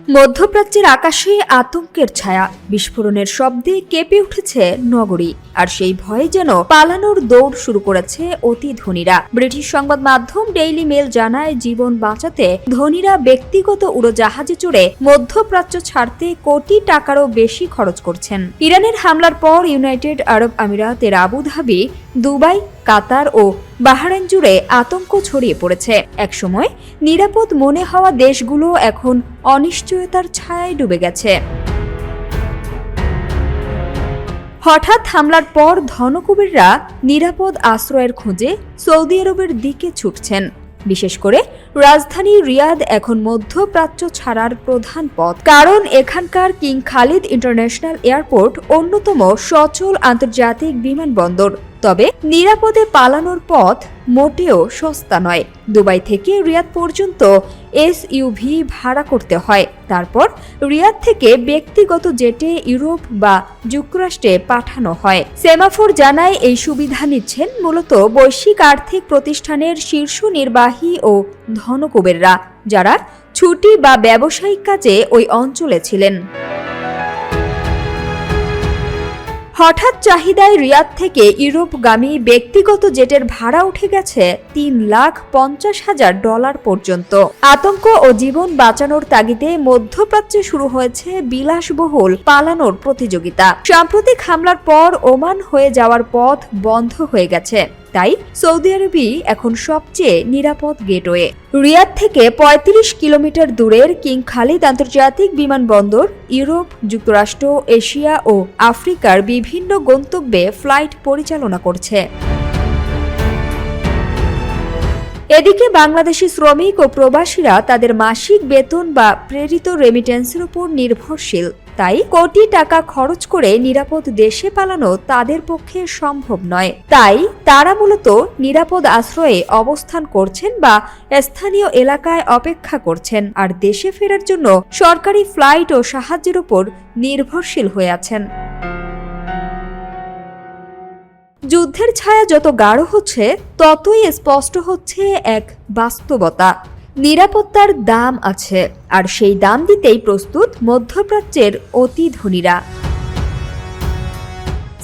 মধ্যপ্রাচ্যের আকাশে আতঙ্কের ছায়া, বিস্ফোরণের শব্দে কেঁপে উঠেছে নগরী। আর সেই ভয়ে যেন পালানোর দৌড় শুরু করেছে অতি ধনীরা। ব্রিটিশ সংবাদ মাধ্যম ডেইলি মেল জানায়, জীবন বাঁচাতে ধনীরা ব্যক্তিগত উড়োজাহাজে চড়ে মধ্যপ্রাচ্য ছাড়তে কোটি টাকারও বেশি খরচ করছেন। ইরানের হামলার পর ইউনাইটেড আরব আমিরাতের আবুধাবি, দুবাই, কাতার ও বাহরাইন জুড়ে আতঙ্ক ছড়িয়ে পড়েছে। একসময় নিরাপদ মনে হওয়া দেশগুলো এখন অনিশ্চয়তার ছায়ায় ডুবে গেছে। হঠাৎ হামলার পর ধনকুবেররা নিরাপদ আশ্রয়ের খোঁজে সৌদি আরবের দিকে ছুটছেন। বিশেষ করে রাজধানী রিয়াদ এখন মধ্যপ্রাচ্য ছাড়ার প্রধান পথ, কারণ এখানকার কিং খালিদ ইন্টারন্যাশনাল এয়ারপোর্ট অন্যতম সচল আন্তর্জাতিক বিমানবন্দর। তবে নিরাপদে পালানোর পথ মোটেও সস্তা নয়। দুবাই থেকে রিয়াদ পর্যন্ত এসইউভি ভাড়া করতে হয়, তারপর রিয়াদ থেকে ব্যক্তিগত জেটে ইউরোপ বা যুক্তরাষ্ট্রে পাঠানো হয়। সেমাফোর জানায়, এই সুবিধা নিচ্ছেন মূলত বৈশ্বিক আর্থিক প্রতিষ্ঠানের শীর্ষ নির্বাহী ও ধনকুবেররা, যারা ছুটি বা ব্যবসায়িক কাজে ওই অঞ্চলে ছিলেন। হঠাৎ চাহিদায় রিয়াদ থেকে ইউরোপগামী ব্যক্তিগত জেটের ভাড়া উঠে গেছে $3,50,000 পর্যন্ত। আতঙ্ক ও জীবন বাঁচানোর তাগিদে মধ্যপ্রাচ্যে শুরু হয়েছে বিলাসবহুল পালানোর প্রতিযোগিতা। সাম্প্রতিক হামলার পর ওমান হয়ে যাওয়ার পথ বন্ধ হয়ে গেছে, তাই সৌদি আরবই এখন সবচেয়ে নিরাপদ গেটওয়ে। রিয়াদ থেকে 35 কিলোমিটার দূরের কিং খালিদ আন্তর্জাতিক বিমানবন্দর ইউরোপ, যুক্তরাষ্ট্র, এশিয়া ও আফ্রিকার বিভিন্ন গন্তব্যে ফ্লাইট পরিচালনা করছে। এদিকে বাংলাদেশি শ্রমিক ও প্রবাসীরা তাদের মাসিক বেতন বা প্রেরিত রেমিটেন্সের উপর নির্ভরশীল, তাই কোটি টাকা খরচ করে নিরাপদ দেশে পালানো তাদের পক্ষে সম্ভব নয়। তাই তারা মূলত নিরাপদ আশ্রয়ে অবস্থান করছেন বা স্থানীয় এলাকায় অপেক্ষা করছেন, আর দেশে ফেরার জন্য সরকারি ফ্লাইট ও সাহায্যের উপর নির্ভরশীল হয়ে আছেন। যুদ্ধের ছায়া যত গাঢ় হচ্ছে, ততই স্পষ্ট হচ্ছে এক বাস্তবতা: নিরাপত্তার দাম আছে, আর সেই দাম দিতেই প্রস্তুত মধ্যপ্রাচ্যের অতি ধনীরা।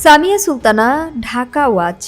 সামিয়া সুলতানা, ঢাকা ওয়াচ।